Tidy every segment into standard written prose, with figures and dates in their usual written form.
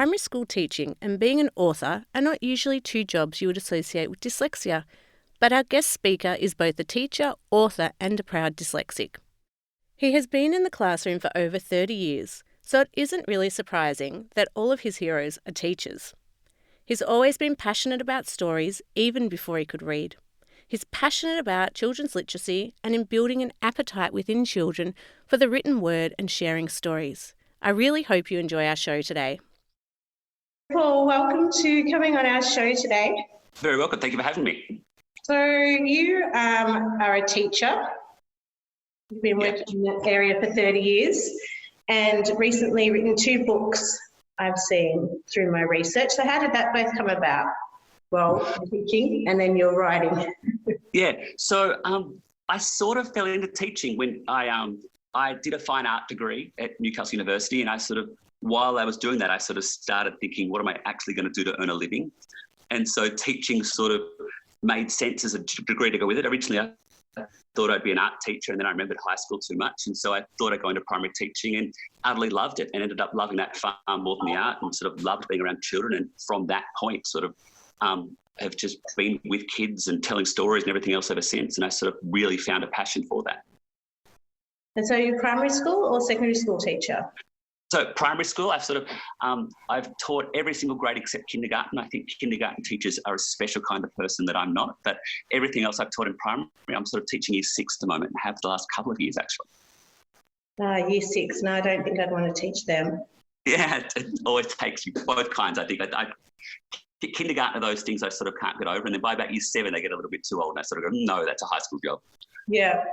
primary school teaching and being an author are not usually two jobs you would associate with dyslexia, but our guest speaker is both a teacher, author and a proud dyslexic. He has been in the classroom for over 30 years, so it isn't really surprising that all of his heroes are teachers. He's always been passionate about stories, even before he could read. He's passionate about children's literacy and in building an appetite within children for the written word and sharing stories. I really hope you enjoy our show today. Paul, welcome to coming on our show today. Very welcome. Thank you for having me. So you are a teacher. You've been working in that area for 30 years and recently written 2 books I've seen through my research. So how did that both come about? Well, teaching and then your writing. Yeah, so I sort of fell into teaching when I did a fine art degree at Newcastle University, and while I was doing that, I sort of started thinking, what am I actually going to do to earn a living? And so teaching sort of made sense as a degree to go with it. Originally, I thought I'd be an art teacher, and then I remembered high school too much, and so I thought I'd go into primary teaching and utterly loved it and ended up loving that far more than the art and sort of loved being around children. And from that point, sort of have just been with kids and telling stories and everything else ever since, and I sort of really found a passion for that. And so you're a primary school or secondary school teacher? So primary school, I've taught every single grade except kindergarten. I think kindergarten teachers are a special kind of person that I'm not, but everything else I've taught in primary, I'm sort of teaching year 6 at the moment and have the last couple of years actually. Year 6, no, I don't think I'd want to teach them. Yeah, it always takes you both kinds, I think. Kindergarten are those things I sort of can't get over, and then by about year 7 they get a little bit too old and I sort of go, no, that's a high school job. Yeah,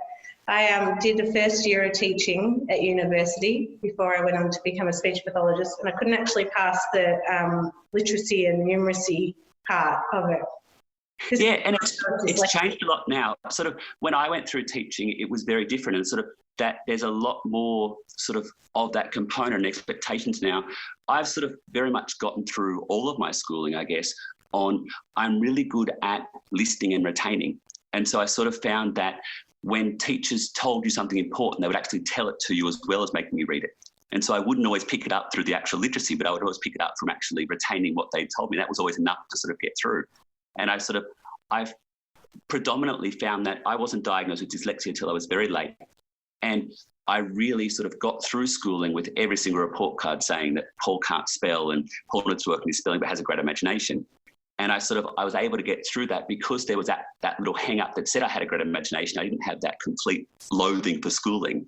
I did the first year of teaching at university before I went on to become a speech pathologist, and I couldn't actually pass the literacy and numeracy part of it. Yeah, and it's changed a lot now. Sort of when I went through teaching, it was very different, and sort of that there's a lot more sort of that component and expectations now. I've sort of very much gotten through all of my schooling, I guess, I'm really good at listening and retaining. And so I sort of found that when teachers told you something important, they would actually tell it to you as well as making you read it. And so I wouldn't always pick it up through the actual literacy, but I would always pick it up from actually retaining what they told me. That was always enough to sort of get through. And I've predominantly found that I wasn't diagnosed with dyslexia until I was very late. And I really sort of got through schooling with every single report card saying that Paul can't spell and Paul needs to work on his spelling but has a great imagination. And I was able to get through that because there was that little hang up that said I had a great imagination. I didn't have that complete loathing for schooling.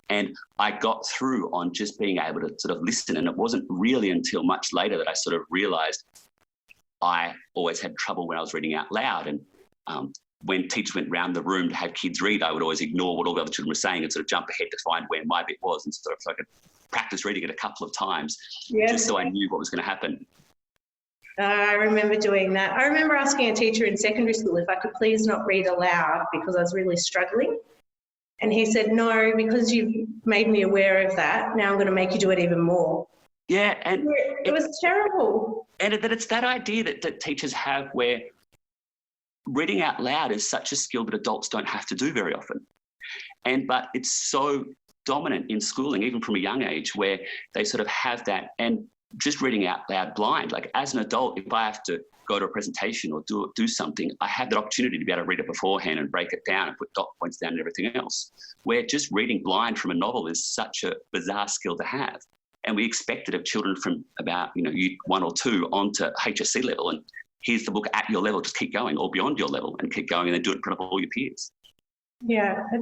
And I got through on just being able to sort of listen. And it wasn't really until much later that I sort of realised I always had trouble when I was reading out loud. And when teachers went round the room to have kids read, I would always ignore what all the other children were saying and sort of jump ahead to find where my bit was, and sort of so I could practice reading it a couple of times just so I knew what was going to happen. I remember doing that. I remember asking a teacher in secondary school if I could please not read aloud because I was really struggling. And he said, no, because you've made me aware of that, now I'm going to make you do it even more. Yeah, and it was terrible. And that it's that idea that teachers have where reading out loud is such a skill that adults don't have to do very often. But it's so dominant in schooling, even from a young age, where they sort of have that. And just reading out loud blind, like as an adult, if I have to go to a presentation or do something, I have that opportunity to be able to read it beforehand and break it down and put dot points down and everything else, where just reading blind from a novel is such a bizarre skill to have. And we expect it of children from about, year 1 or 2 on to HSC level. And here's the book at your level, just keep going, or beyond your level and keep going and then do it in front of all your peers. Yeah, it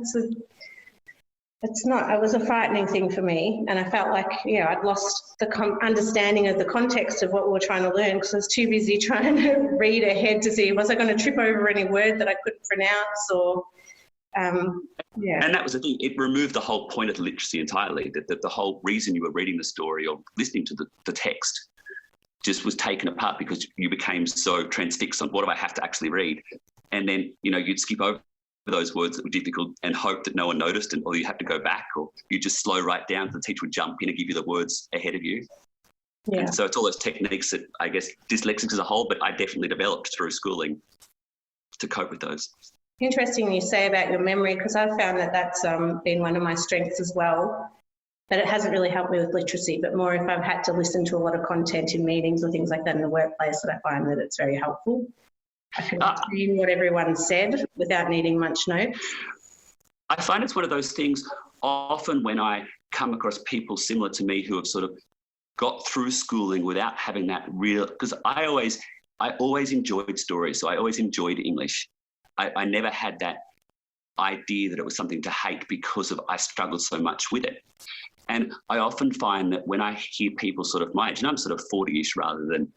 was a frightening thing for me. And I felt like, I'd lost the understanding of the context of what we were trying to learn because I was too busy trying to read ahead to see, was I going to trip over any word that I couldn't pronounce or, And that was the thing. It removed the whole point of the literacy entirely, that the whole reason you were reading the story or listening to the text just was taken apart because you became so transfixed on what do I have to actually read. And then, you'd skip over those words that were difficult and hope that no one noticed, or you have to go back, or you just slow right down. The teacher would jump in and give you the words ahead of you. Yeah. And so it's all those techniques that I guess dyslexics as a whole, but I definitely developed through schooling to cope with those. Interesting you say about your memory, because I've found that that's been one of my strengths as well. but it hasn't really helped me with literacy, but more if I've had to listen to a lot of content in meetings or things like that in the workplace, that I find that it's very helpful. I can retain what everyone said without needing much notes. I find it's one of those things often when I come across people similar to me who have sort of got through schooling without having that real, because I always enjoyed stories, so I always enjoyed English. I never had that idea that it was something to hate because of I struggled so much with it. And I often find that when I hear people sort of my age, and I'm sort of 40-ish rather than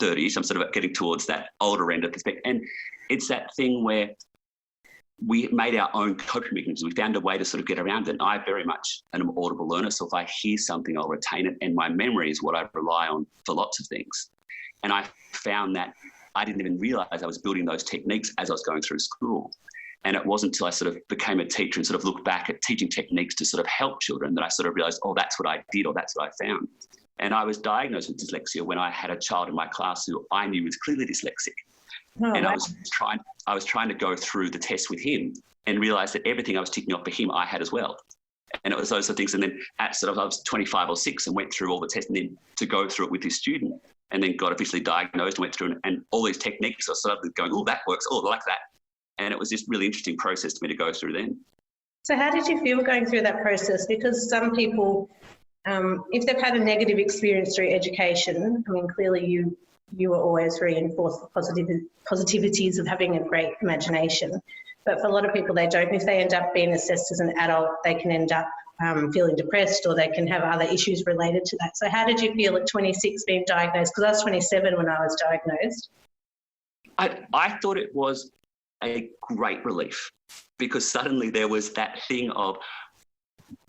30-ish, I'm sort of getting towards that older end of the spectrum. And it's that thing where we made our own coping mechanisms. We found a way to sort of get around it. And I very much am an audible learner. So if I hear something, I'll retain it. And my memory is what I rely on for lots of things. And I found that I didn't even realise I was building those techniques as I was going through school. And it wasn't until I sort of became a teacher and sort of looked back at teaching techniques to sort of help children that I sort of realised, oh, that's what I did or that's what I found. And I was diagnosed with dyslexia when I had a child in my class who I knew was clearly dyslexic. Oh, and wow. I was trying to go through the test with him and realised that everything I was ticking off for him, I had as well. And it was those sort of things. And then at sort of, I was 25 or 6 and went through all the tests and then to go through it with this student and then got officially diagnosed and went through and all these techniques. I started going, oh, that works. Oh, I like that. And it was just really interesting process for me to go through then. So how did you feel going through that process? Because some people, if they've had a negative experience through education, I mean, clearly you were always reinforced the positivities of having a great imagination. But for a lot of people, they don't. If they end up being assessed as an adult, they can end up feeling depressed or they can have other issues related to that. So how did you feel at 26 being diagnosed? Because I was 27 when I was diagnosed. I thought it was a great relief because suddenly there was that thing of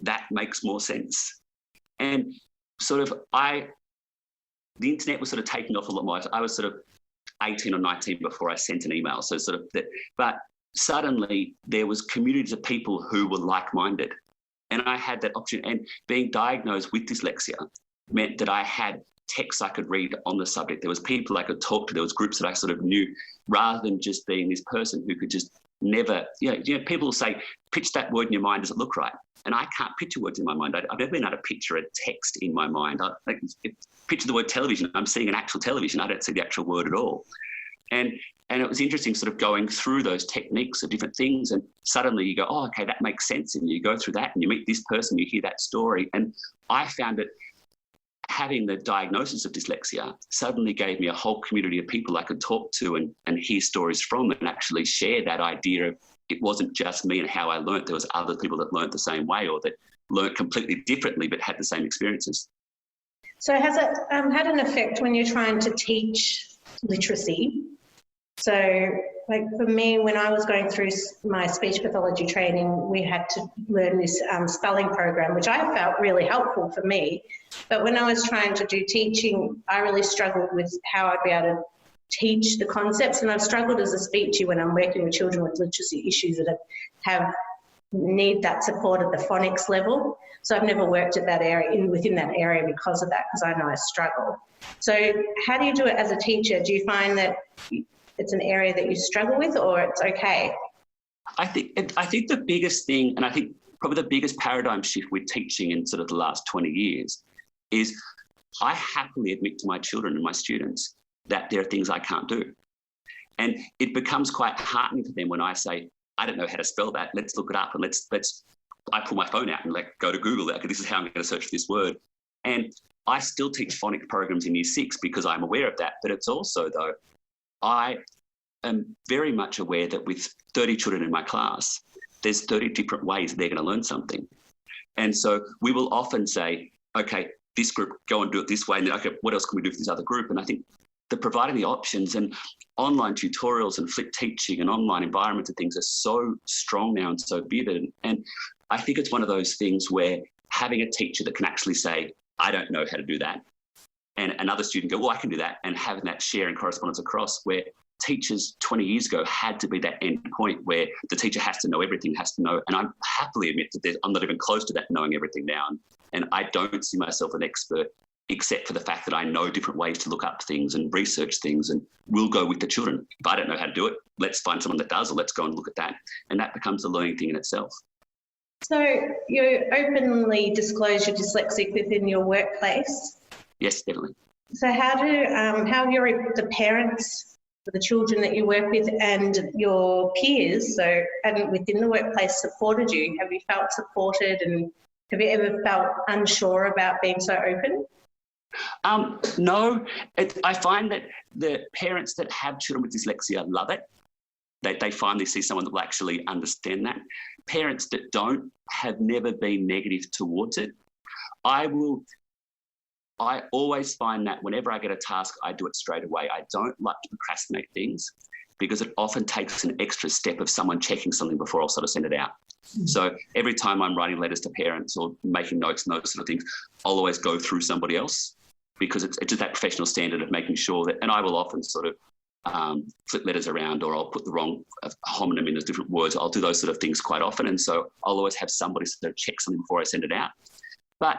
that makes more sense. And sort of the internet was sort of taking off a lot more. I was sort of 18 or 19 before I sent an email. So sort of that, but suddenly there was communities of people who were like-minded. And I had that option. And being diagnosed with dyslexia meant that I had texts I could read on the subject. There was people I could talk to. There was groups that I sort of knew rather than just being this person who could just never, people will say, pitch that word in your mind. Does it look right? And I can't picture words in my mind. I've never been able to picture a text in my mind. Picture the word television. I'm seeing an actual television. I don't see the actual word at all. And it was interesting sort of going through those techniques of different things and suddenly you go, oh, okay, that makes sense. And you go through that and you meet this person, you hear that story. And I found that having the diagnosis of dyslexia suddenly gave me a whole community of people I could talk to and hear stories from and actually share that idea of it wasn't just me and how I learnt. There was other people that learnt the same way or that learnt completely differently but had the same experiences. So has it had an effect when you're trying to teach literacy? So like for me, when I was going through my speech pathology training, we had to learn this spelling program, which I felt really helpful for me. But when I was trying to do teaching, I really struggled with how I'd be able to teach the concepts. And I've struggled as a speecher when I'm working with children with literacy issues that need that support at the phonics level. So I've never worked at that area, within that area because of that, because I know I struggle. So how do you do it as a teacher? Do you find that it's an area that you struggle with or it's okay? I think the biggest thing, and I think probably the biggest paradigm shift with teaching in sort of the last 20 years is I happily admit to my children and my students that there are things I can't do. And it becomes quite heartening for them when I say, I don't know how to spell that. Let's look it up and I pull my phone out and go to Google it. Okay, this is how I'm going to search this word. And I still teach phonics programs in year 6 because I'm aware of that. But it's also though, I am very much aware that with 30 children in my class, there's 30 different ways they're going to learn something. And so we will often say, okay, this group, go and do it this way. And then, okay, what else can we do for this other group? And I think providing the options and online tutorials and flipped teaching and online environments and things are so strong now and so vivid. And I think it's one of those things where having a teacher that can actually say, I don't know how to do that. And another student go, well, I can do that. And having that share and correspondence across where teachers 20 years ago had to be that end point where the teacher has to know everything, has to know. And I happily admit that I'm not even close to that knowing everything now. And I don't see myself an expert except for the fact that I know different ways to look up things and research things and we'll go with the children. If I don't know how to do it, let's find someone that does or let's go and look at that. And that becomes a learning thing in itself. So you openly disclose you're dyslexic within your workplace. Yes, definitely. So how have the parents, the children that you work with, and your peers, and within the workplace, supported you? Have you felt supported, and have you ever felt unsure about being so open? No, I find that the parents that have children with dyslexia love it. They finally see someone that will actually understand that. Parents that don't have never been negative towards it. I always find that whenever I get a task, I do it straight away. I don't like to procrastinate things because it often takes an extra step of someone checking something before I'll sort of send it out. So every time I'm writing letters to parents or making notes and those sort of things, I'll always go through somebody else because it's just that professional standard of making sure that, and I will often sort of flip letters around, or I'll put the wrong homonym in those different words. I'll do those sort of things quite often. And so I'll always have somebody sort of check something before I send it out. But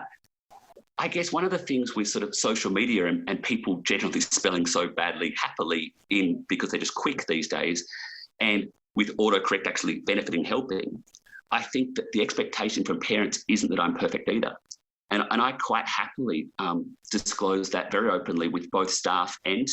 I guess one of the things with sort of social media and people generally spelling so badly happily in because they're just quick these days, and with autocorrect actually benefiting, helping, I think that the expectation from parents isn't that I'm perfect either. And I quite happily disclose that very openly with both staff and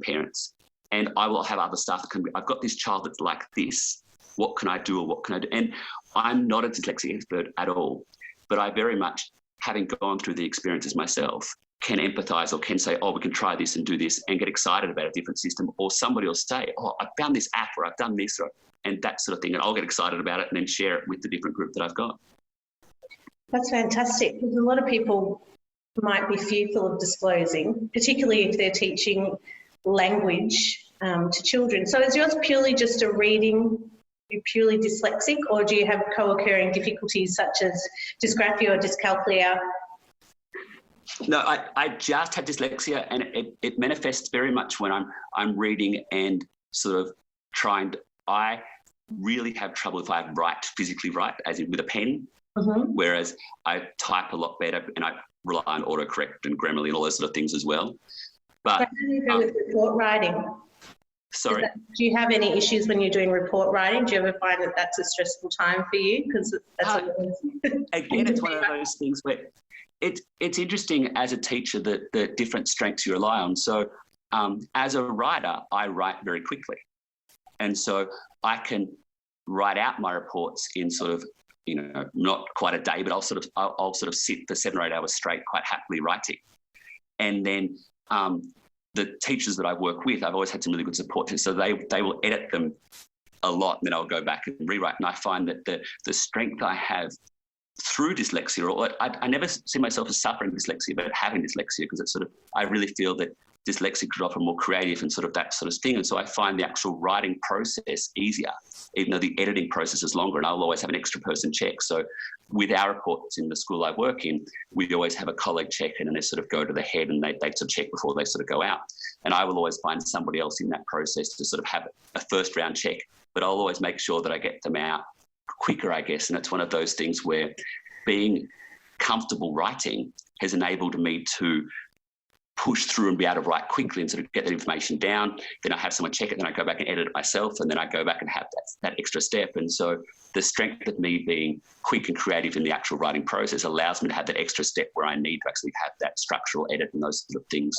parents. And I will have other staff that can be, I've got this child that's like this. What can I do, or what can I do? And I'm not a dyslexia expert at all, but I very much, having gone through the experiences myself, can empathise or can say, oh, we can try this and do this, and get excited about a different system. Or somebody will say, oh, I found this app, or I've done this, and that sort of thing. And I'll get excited about it and then share it with the different group that I've got. That's fantastic, because a lot of people might be fearful of disclosing, particularly if they're teaching language to children. So is yours purely just a reading? You're purely dyslexic, or do you have co-occurring difficulties such as dysgraphia or dyscalculia? No, I just have dyslexia, and it manifests very much when I'm reading and sort of trying to, I really have trouble if I physically write, as in with a pen, whereas I type a lot better, and I rely on autocorrect and Grammarly and all those sort of things as well. But how do you go with report writing? Sorry. Do you have any issues when you're doing report writing? Do you ever find that that's a stressful time for you? Because again, it's one of those things where it's interesting as a teacher the different strengths you rely on. So as a writer, I write very quickly. And so I can write out my reports in sort of, not quite a day, but I'll sort of sit for 7 or 8 hours straight quite happily writing. And then the teachers that I work with, I've always had some really good support too. So they will edit them a lot, and then I'll go back and rewrite. And I find that the strength I have through dyslexia, or I never see myself as suffering dyslexia, but having dyslexia, because it's sort of, I really feel that dyslexic could offer more creative and sort of that sort of thing. And so I find the actual writing process easier, even though the editing process is longer, and I'll always have an extra person check. So with our reports in the school I work in, we always have a colleague check in, and they sort of go to the head and they sort of check before they sort of go out. And I will always find somebody else in that process to sort of have a first round check, but I'll always make sure that I get them out quicker, I guess. And it's one of those things where being comfortable writing has enabled me to push through and be able to write quickly and sort of get that information down. Then I have someone check it, then I go back and edit it myself, and then I go back and have that extra step. And so the strength of me being quick and creative in the actual writing process allows me to have that extra step where I need to actually have that structural edit and those sort of things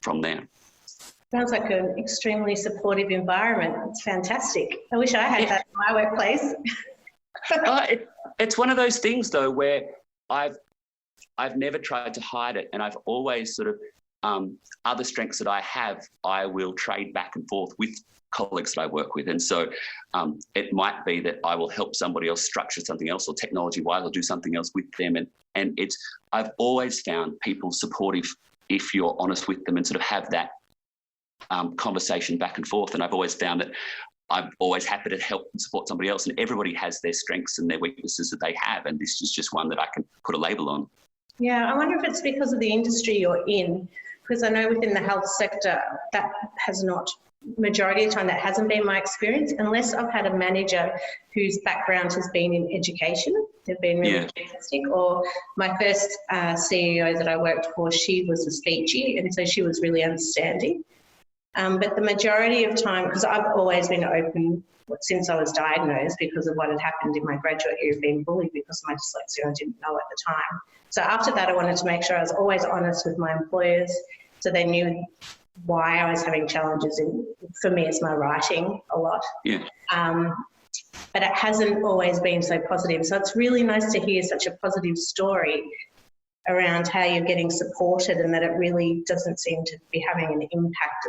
from there. Sounds like an extremely supportive environment. It's fantastic. I wish I had that in my workplace. It's one of those things though where I've never tried to hide it, and I've always sort of other strengths that I have, I will trade back and forth with colleagues that I work with. And so it might be that I will help somebody else structure something else, or technology-wise I'll do something else with them. And I've always found people supportive if you're honest with them and sort of have that conversation back and forth. And I've always found that I'm always happy to help and support somebody else, and everybody has their strengths and their weaknesses that they have, and this is just one that I can put a label on. Yeah, I wonder if it's because of the industry you're in, because I know within the health sector that has not, majority of the time that hasn't been my experience, unless I've had a manager whose background has been in education. They've been really fantastic. Or my first CEO that I worked for, she was a speechy, and so she was really understanding. But the majority of time, because I've always been open since I was diagnosed because of what had happened in my graduate year of being bullied because of my dyslexia. I didn't know at the time. So after that, I wanted to make sure I was always honest with my employers so they knew why I was having challenges. For me, it's my writing a lot. Yeah. But it hasn't always been so positive. So it's really nice to hear such a positive story around how you're getting supported and that it really doesn't seem to be having an impact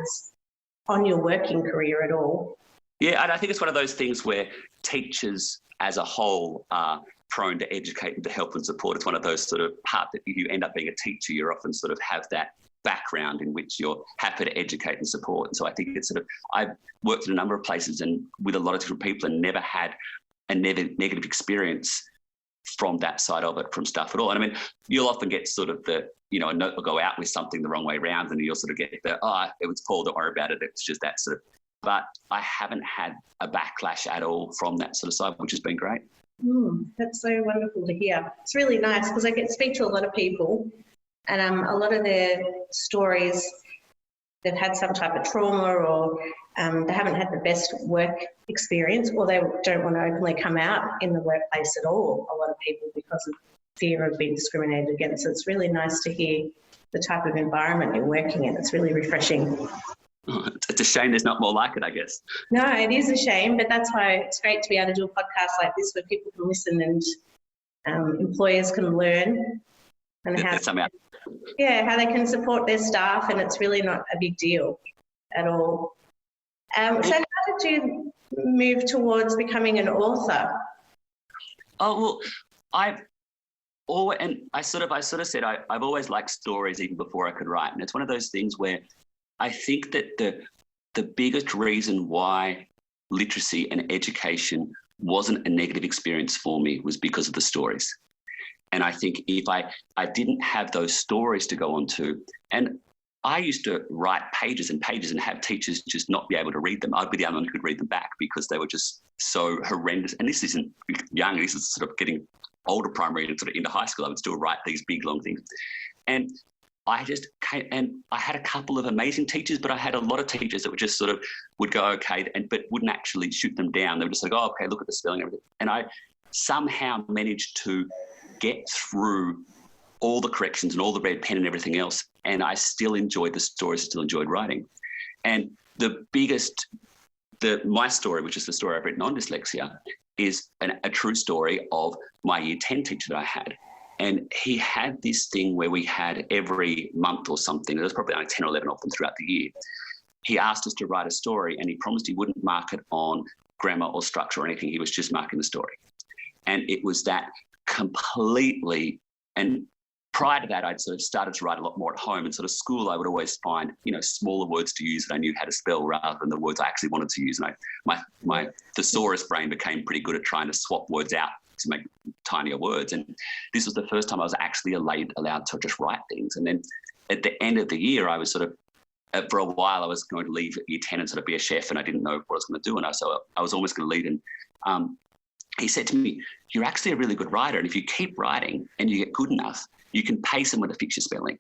on your working career at all. Yeah, and I think it's one of those things where teachers as a whole are prone to educate and to help and support. It's one of those sort of part that you end up being a teacher, you're often sort of have that background in which you're happy to educate and support. And so I think it's sort of, I've worked in a number of places and with a lot of different people and never had a negative experience from that side of it, from stuff at all. And I mean, you'll often get sort of the, a note will go out with something the wrong way around and you'll sort of get the, it was Paul, don't worry about it. It's just that sort of, but I haven't had a backlash at all from that sort of side, which has been great. That's so wonderful to hear. It's really nice because I get speak to a lot of people and a lot of their stories, they've had some type of trauma or they haven't had the best work experience or they don't want to openly come out in the workplace at all, a lot of people, because of fear of being discriminated against. So it's really nice to hear the type of environment you're working in. It's really refreshing. It's a shame there's not more like it, I guess. No, it is a shame, but that's why it's great to be able to do a podcast like this where people can listen and employers can learn and how they can support their staff, and it's really not a big deal at all. So how did you move towards becoming an author? Oh, well, I've always liked stories even before I could write. And it's one of those things where I think that the biggest reason why literacy and education wasn't a negative experience for me was because of the stories. And I think if I didn't have those stories to go on to, and I used to write pages and pages and have teachers just not be able to read them. I'd be the only one who could read them back because they were just so horrendous. And this isn't young, this is sort of getting older primary and sort of into high school. I would still write these big, long things. And I just came, and I had a couple of amazing teachers, but I had a lot of teachers that would just sort of would go, okay, but wouldn't actually shoot them down. They were just like, oh, okay, look at the spelling and everything. And I somehow managed to get through all the corrections and all the red pen and everything else. And I still enjoyed the stories, still enjoyed writing. And my story, which is the story I've written on dyslexia, is a true story of my year 10 teacher that I had. And he had this thing where we had every month or something, there was probably only 10 or 11 of them throughout the year. He asked us to write a story and he promised he wouldn't mark it on grammar or structure or anything. He was just marking the story. And it was that completely, and prior to that, I'd sort of started to write a lot more at home. And sort of school, I would always find, smaller words to use that I knew how to spell rather than the words I actually wanted to use. And my thesaurus brain became pretty good at trying to swap words out to make tinier words. And this was the first time I was actually allowed to just write things. And then at the end of the year, I was sort of, for a while, I was going to leave at year 10 and sort of be a chef, and I didn't know what I was going to do. And I was almost going to leave. And he said to me, you're actually a really good writer. And if you keep writing and you get good enough, you can pay someone to fix your spelling.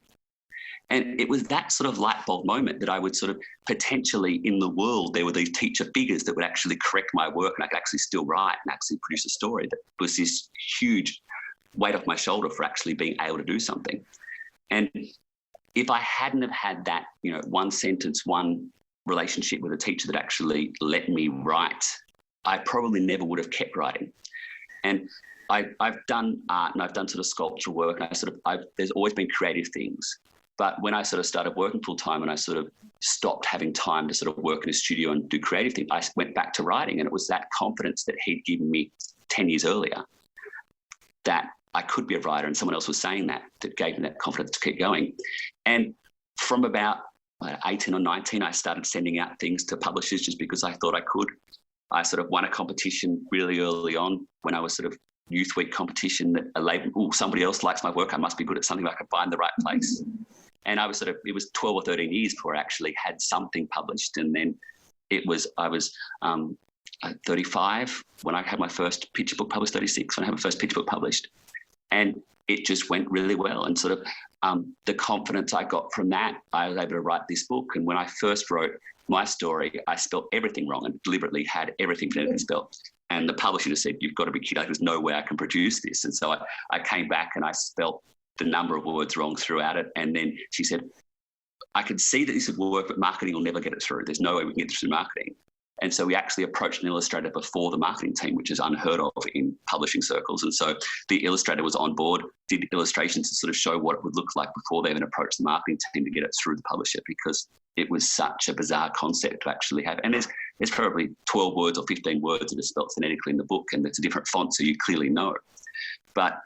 And it was that sort of light bulb moment that I would sort of potentially in the world, there were these teacher figures that would actually correct my work and I could actually still write and actually produce a story that was this huge weight off my shoulder for actually being able to do something. And if I hadn't have had that, one sentence, one relationship with a teacher that actually let me write, I probably never would have kept writing. And I've done art and I've done sort of sculptural work and there's always been creative things. But when I sort of started working full time and I sort of stopped having time to sort of work in a studio and do creative things, I went back to writing, and it was that confidence that he'd given me 10 years earlier that I could be a writer, and someone else was saying that gave me that confidence to keep going. And from about 18 or 19, I started sending out things to publishers just because I thought I could. I sort of won a competition really early on when I was sort of Youth Week competition that a label, somebody else likes my work, I must be good at something, I could find the right place. And I was it was 12 or 13 years before I actually had something published. And then I was 35 when I had my first picture book published, 36 when I had my first picture book published. And it just went really well. And sort of the confidence I got from that, I was able to write this book. And when I first wrote my story, I spelt everything wrong and deliberately had everything phonetically spelled. And the publisher just said, "You've got to be kidding. There's no way I can produce this." And so I came back and I spelt the number of words wrong throughout it. And then she said, "I could see that this would work, but marketing will never get it through. There's no way we can get it through marketing." And so we actually approached an illustrator before the marketing team, which is unheard of in publishing circles. And so the illustrator was on board, did illustrations to sort of show what it would look like before they even approached the marketing team to get it through the publisher, because it was such a bizarre concept to actually have. And there's probably 12 words or 15 words that are spelt phonetically in the book, and it's a different font, so you clearly know. But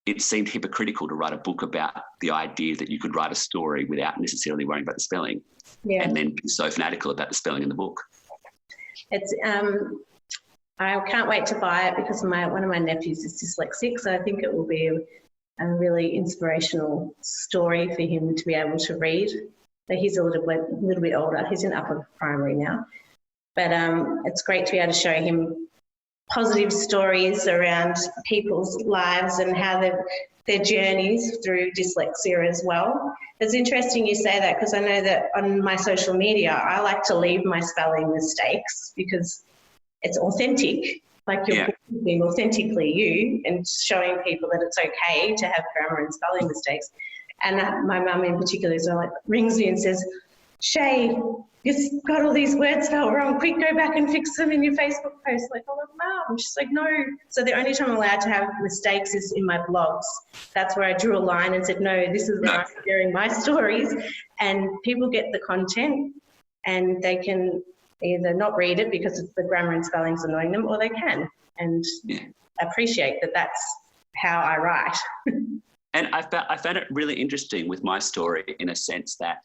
it seemed hypocritical to write a book about the idea that you could write a story without necessarily worrying about the spelling, and then be so fanatical about the spelling in the book. It's I can't wait to buy it because one of my nephews is dyslexic, so I think it will be a really inspirational story for him to be able to read. But he's a little bit older. He's in upper primary now, but it's great to be able to show him positive stories around people's lives and how their journeys through dyslexia as well. It's interesting you say that, because I know that on my social media, I like to leave my spelling mistakes because it's authentic. Like you're being authentically you and showing people that it's okay to have grammar and spelling mistakes. And my mum in particular is like rings me and says, "Shae, you've got all these words spelled wrong. Quick, go back and fix them in your Facebook post." Like, "Oh, Mum." She's like, "No." So the only time I'm allowed to have mistakes is in my blogs. That's where I drew a line and said, "No, this is where I'm sharing my stories." And people get the content and they can either not read it because the grammar and spelling's annoying them, or they can and appreciate that that's how I write. And I found it really interesting with my story in a sense that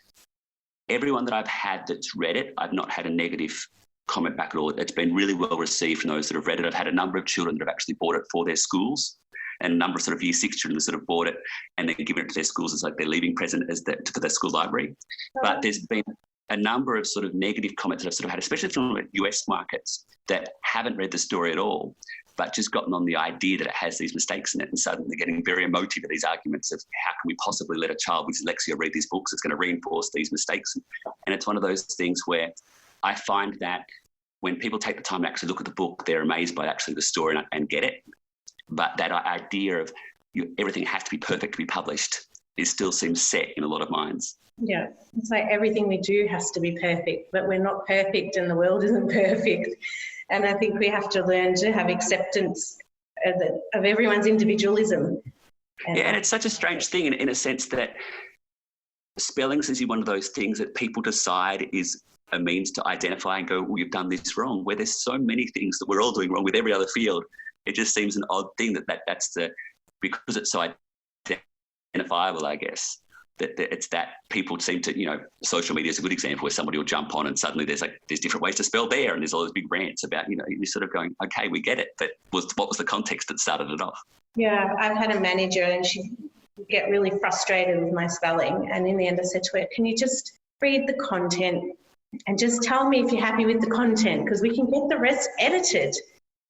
everyone that I've had that's read it, I've not had a negative comment back at all. It's been really well received from those that have read it. I've had a number of children that have actually bought it for their schools, and a number of sort of year 6 children that sort of bought it and then given it to their schools as like their leaving present for their school library. But there's been a number of sort of negative comments that I've sort of had, especially from US markets, that haven't read the story at all, but just gotten on the idea that it has these mistakes in it, and suddenly they're getting very emotive at these arguments of how can we possibly let a child with dyslexia read these books? It's going to reinforce these mistakes. And it's one of those things where I find that when people take the time to actually look at the book, they're amazed by actually the story and get it. But that idea of everything has to be perfect to be published still seems set in a lot of minds. Yeah, it's like everything we do has to be perfect, but we're not perfect and the world isn't perfect. And I think we have to learn to have acceptance of everyone's individualism. And it's such a strange thing in a sense that spelling is one of those things that people decide is a means to identify and go, "Well, you've done this wrong," where there's so many things that we're all doing wrong with every other field. It just seems an odd thing that's because it's so identifiable, I guess. That it's that people seem to, social media is a good example where somebody will jump on and suddenly there's different ways to spell there, and there's all those big rants about, you're sort of going, okay, we get it, but what was the context that started it off? Yeah, I've had a manager and she would get really frustrated with my spelling, and in the end I said to her, "Can you just read the content and just tell me if you're happy with the content, because we can get the rest edited.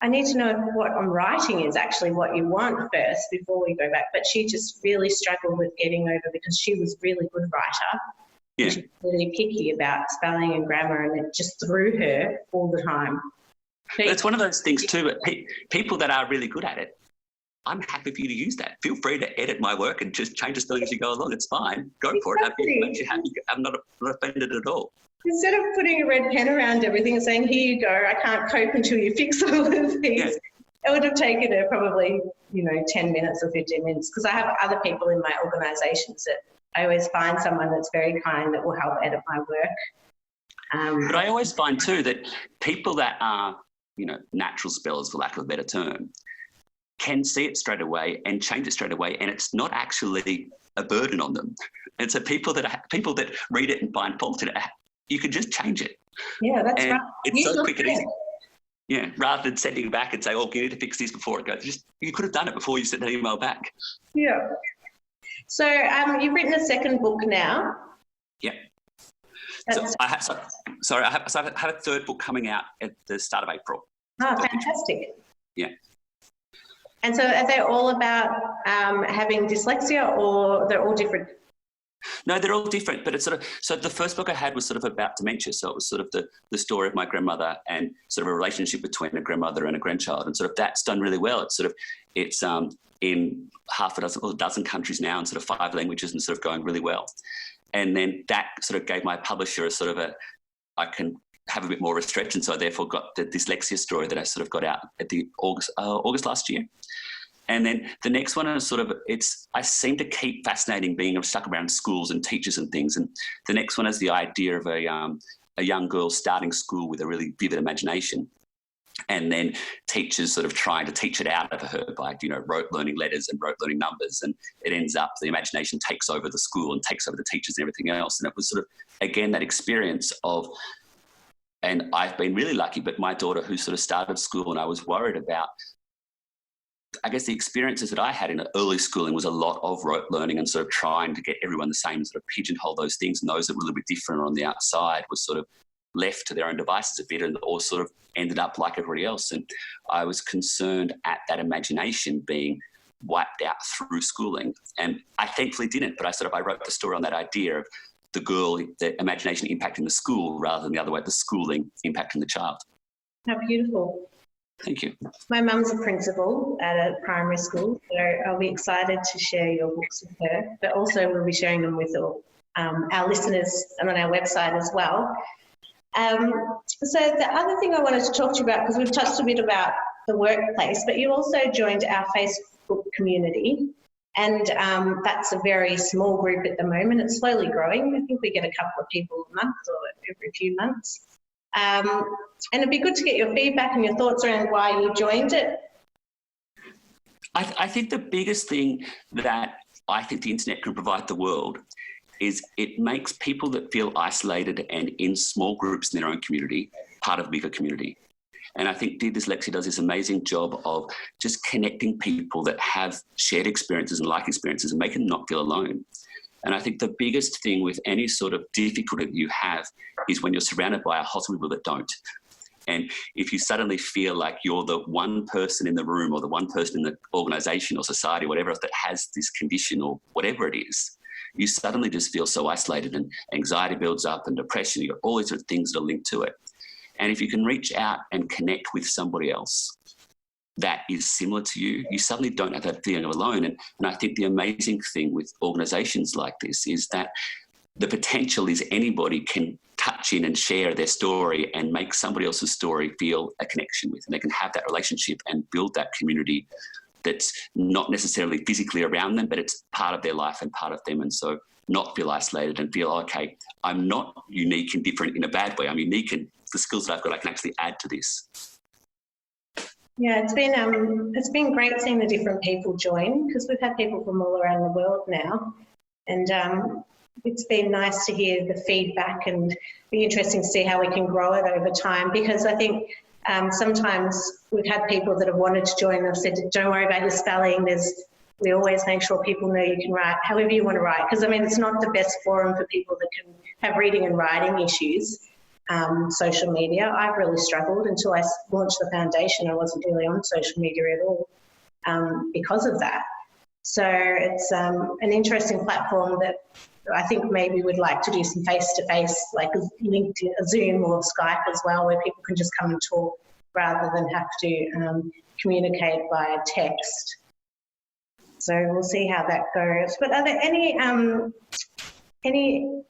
I need to know if what I'm writing is actually what you want first before we go back." But she just really struggled with getting over, because she was a really good writer. Yeah. She was really picky about spelling and grammar, and it just threw her all the time. It's one of those things too, but people that are really good at it, I'm happy for you to use that. Feel free to edit my work and just change the spelling as you go along. It's fine. Go for it. It makes you happy. I'm not offended at all. Instead of putting a red pen around everything and saying, "Here you go, I can't cope until you fix all of these," it would have taken her probably, 10 minutes or 15 minutes, because I have other people in my organisations that I always find someone that's very kind that will help edit my work. But I always find too that people that are, natural spellers, for lack of a better term, can see it straight away and change it straight away, and it's not actually a burden on them. And so people that read it and find fault in it, you can just change it. Yeah, that's right. It's so quick and easy. Yeah, rather than sending it back and say, "Oh, you need to fix this before it goes." You could have done it before you sent that email back. Yeah. So you've written a second book now. Yeah. So I have a third book coming out at the start of April. Oh, fantastic. Yeah. And so are they all about having dyslexia, or they're all different? No, they're all different, but it's sort of, so the first book I had was sort of about dementia. So it was sort of the story of my grandmother and sort of a relationship between a grandmother and a grandchild. And sort of that's done really well. It's in half a dozen or a dozen countries now in sort of 5 languages and sort of going really well. And then that sort of gave my publisher a sort of I can have a bit more of a stretch. And so I therefore got the dyslexia story that I sort of got out at the August last year. And then the next one is sort of, I seem to keep fascinating being stuck around schools and teachers and things. And the next one is the idea of a young girl starting school with a really vivid imagination. And then teachers sort of trying to teach it out of her by, rote learning letters and rote learning numbers. And it ends up, the imagination takes over the school and takes over the teachers and everything else. And it was sort of, again, that experience of, and I've been really lucky, but my daughter who sort of started school, and I was worried about, I guess the experiences that I had in early schooling was a lot of rote learning and sort of trying to get everyone the same, sort of pigeonhole those things, and those that were a little bit different on the outside was sort of left to their own devices a bit, and or sort of ended up like everybody else. And I was concerned at that imagination being wiped out through schooling. And I thankfully didn't, but I wrote the story on that idea of the girl, the imagination impacting the school rather than the other way, the schooling impacting the child. How beautiful. Thank you. My mum's a principal at a primary school, so I'll be excited to share your books with her, but also we'll be sharing them with all our listeners and on our website as well. So the other thing I wanted to talk to you about, because we've touched a bit about the workplace, but you also joined our Facebook community, and that's a very small group at the moment. It's slowly growing. I think we get a couple of people a month or every few months. And it'd be good to get your feedback and your thoughts around why you joined it. I think the biggest thing that I think the internet can provide the world is it makes people that feel isolated and in small groups in their own community part of a bigger community. And I think Dear Dyslexia does this amazing job of just connecting people that have shared experiences and like experiences and make them not feel alone. And I think the biggest thing with any sort of difficulty that you have is when you're surrounded by a host of people that don't. And if you suddenly feel like you're the one person in the room or the one person in the organisation or society or whatever else that has this condition or whatever it is, you suddenly just feel so isolated and anxiety builds up and depression. You've got all these sort of things that are linked to it. And if you can reach out and connect with somebody else that is similar to you, you suddenly don't have that feeling of alone. And I think the amazing thing with organisations like this is that the potential is anybody can touch in and share their story and make somebody else's story feel a connection with, and they can have that relationship and build that community that's not necessarily physically around them, but it's part of their life and part of them. And so not feel isolated and feel, okay, I'm not unique and different in a bad way. I'm unique, and the skills that I've got, I can actually add to this. Yeah, it's been great seeing the different people join, because we've had people from all around the world now, and it's been nice to hear the feedback, and be interesting to see how we can grow it over time, because I think sometimes we've had people that have wanted to join and have said, don't worry about your spelling, we always make sure people know you can write however you want to write, because it's not the best forum for people that can have reading and writing issues. Social media, I've really struggled until I launched the foundation. I wasn't really on social media at all because of that. So it's an interesting platform that I think maybe we'd like to do some face-to-face, like linked to a Zoom or Skype as well, where people can just come and talk rather than have to communicate via text. So we'll see how that goes. But are there any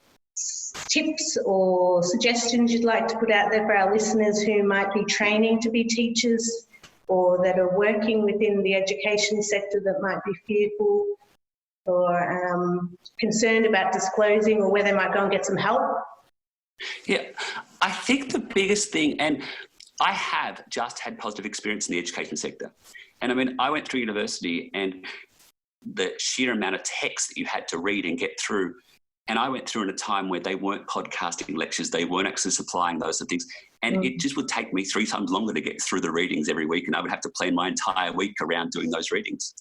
tips or suggestions you'd like to put out there for our listeners who might be training to be teachers or that are working within the education sector that might be fearful or concerned about disclosing, or where they might go and get some help? Yeah, I think the biggest thing, and I have just had positive experience in the education sector. And I went through university, and the sheer amount of text that you had to read and get through, and I went through in a time where they weren't podcasting lectures, they weren't actually supplying those sort of things. And it just would take me 3 times longer to get through the readings every week, and I would have to plan my entire week around doing those readings.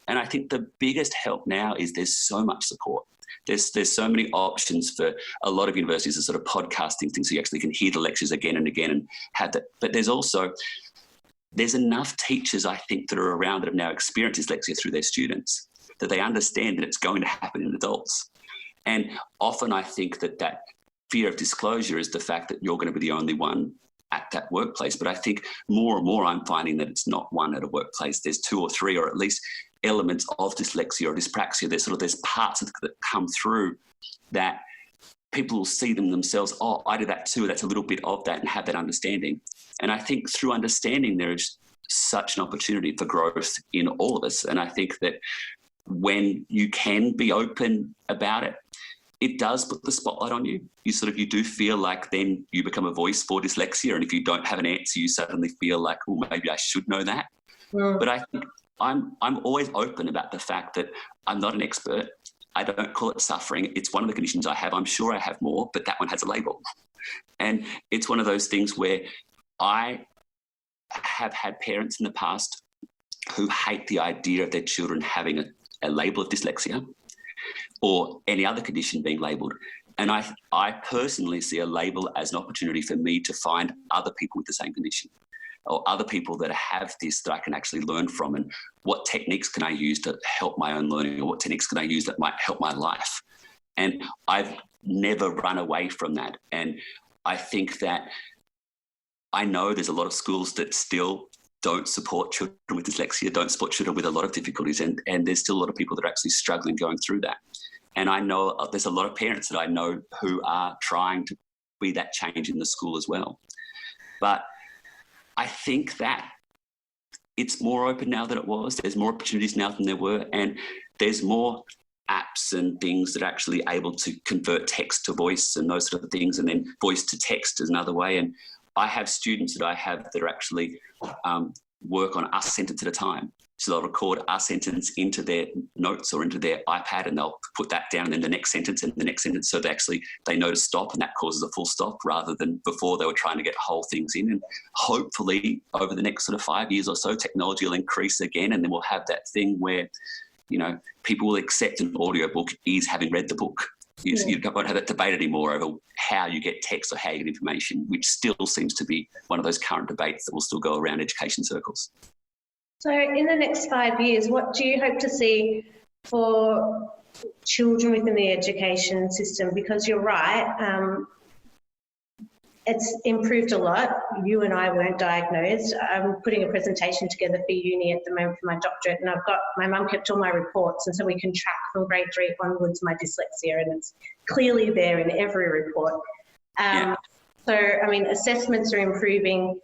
And I think the biggest help now is there's so much support. There's so many options for a lot of universities of sort of podcasting things, so you actually can hear the lectures again and again and have that. But there's enough teachers, I think, that are around that have now experienced dyslexia through their students, that they understand that it's going to happen in adults. And often I think that fear of disclosure is the fact that you're going to be the only one at that workplace. But I think more and more I'm finding that it's not one at a workplace. There's two or three, or at least elements of dyslexia or dyspraxia. There's parts that come through that people will see themselves, oh, I do that too. That's a little bit of that, and have that understanding. And I think through understanding, there is such an opportunity for growth in all of us. And I think that when you can be open about it, it does put the spotlight on you. You do feel like then you become a voice for dyslexia. And if you don't have an answer, you suddenly feel like, oh, maybe I should know that. Yeah. But I think I'm always open about the fact that I'm not an expert. I don't call it suffering. It's one of the conditions I have. I'm sure I have more, but that one has a label. And it's one of those things where I have had parents in the past who hate the idea of their children having a label of dyslexia or any other condition being labelled. And I personally see a label as an opportunity for me to find other people with the same condition, or other people that have this that I can actually learn from, and what techniques can I use to help my own learning, or what techniques can I use that might help my life. And I've never run away from that. And I think that I know there's a lot of schools that still don't support children with dyslexia, don't support children with a lot of difficulties, and there's still a lot of people that are actually struggling going through that. And I know there's a lot of parents that I know who are trying to be that change in the school as well. But I think that it's more open now than it was. There's more opportunities now than there were, and there's more apps and things that are actually able to convert text to voice and those sort of things, and then voice to text is another way. And I have students that I have that are actually work on a sentence at a time. So they'll record a sentence into their notes or into their iPad, and they'll put that down, and then the next sentence and the next sentence. So they know to stop, and that causes a full stop, rather than before they were trying to get whole things in. And hopefully over the next sort of 5 years or so, technology will increase again, and then we'll have that thing where, people will accept an audiobook is having read the book. You won't have that debate anymore over how you get text or how you get information, which still seems to be one of those current debates that will still go around education circles. So in the next 5 years, what do you hope to see for children within the education system? Because you're right, it's improved a lot. You and I weren't diagnosed. I'm putting a presentation together for uni at the moment for my doctorate, and my mum kept all my reports, and so we can track from grade 3 onwards my dyslexia, and it's clearly there in every report. So, assessments are improving.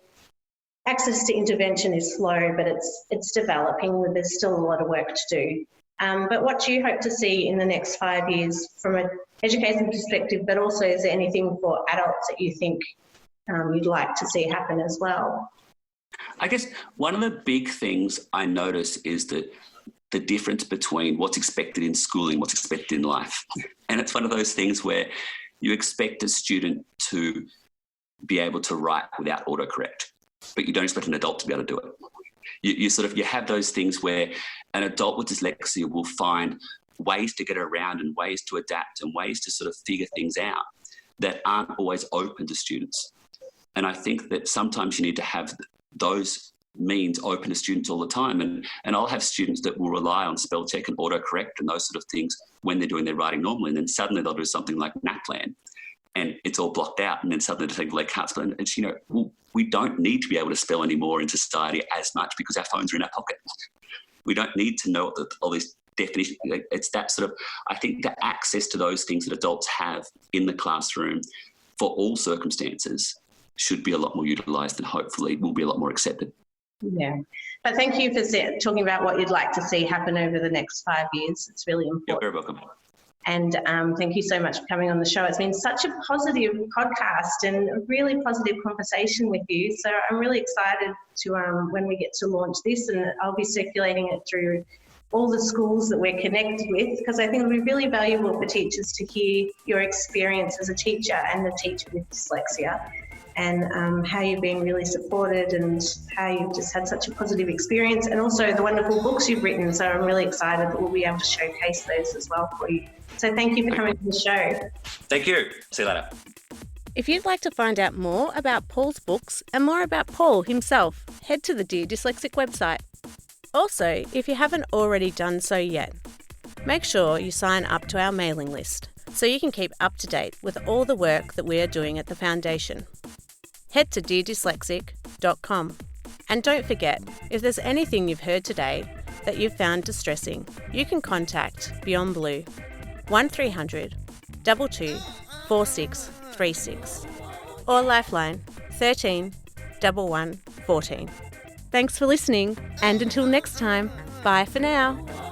Access to intervention is slow, but it's developing. There's still a lot of work to do. But what do you hope to see in the next 5 years from an education perspective, but also is there anything for adults that you think you'd like to see happen as well? I guess one of the big things I notice is that the difference between what's expected in schooling, what's expected in life. And it's one of those things where you expect a student to be able to write without autocorrect, but you don't expect an adult to be able to do it. You have those things where an adult with dyslexia will find ways to get around and ways to adapt and ways to sort of figure things out that aren't always open to students. And I think that sometimes you need to have those means open to students all the time. And I'll have students that will rely on spell check and autocorrect and those sort of things when they're doing their writing normally. And then suddenly they'll do something like NAPLAN and it's all blocked out. And then suddenly they think, well, they can't spell. And it's, we don't need to be able to spell anymore in society as much because our phones are in our pocket. We don't need to know all these definitions. It's that sort of, I think the access to those things that adults have in the classroom for all circumstances should be a lot more utilised and hopefully will be a lot more accepted. Yeah, but thank you for talking about what you'd like to see happen over the next 5 years. It's really important. You're very welcome. And thank you so much for coming on the show. It's been such a positive podcast and a really positive conversation with you. So I'm really excited to when we get to launch this, and I'll be circulating it through all the schools that we're connected with, because I think it'll be really valuable for teachers to hear your experience as a teacher and a teacher with dyslexia, and how you've been really supported and how you've just had such a positive experience, and also the wonderful books you've written. So I'm really excited that we'll be able to showcase those as well for you. So thank you for coming to the show. Thank you. See you later. If you'd like to find out more about Paul's books and more about Paul himself, head to the Dear Dyslexic website. Also, if you haven't already done so yet, make sure you sign up to our mailing list. so you can keep up to date with all the work that we are doing at the Foundation. Head to deardyslexic.com. And don't forget, if there's anything you've heard today that you've found distressing, you can contact Beyond Blue 1300 22 4636 or Lifeline 13 11 14. Thanks for listening, and until next time, bye for now.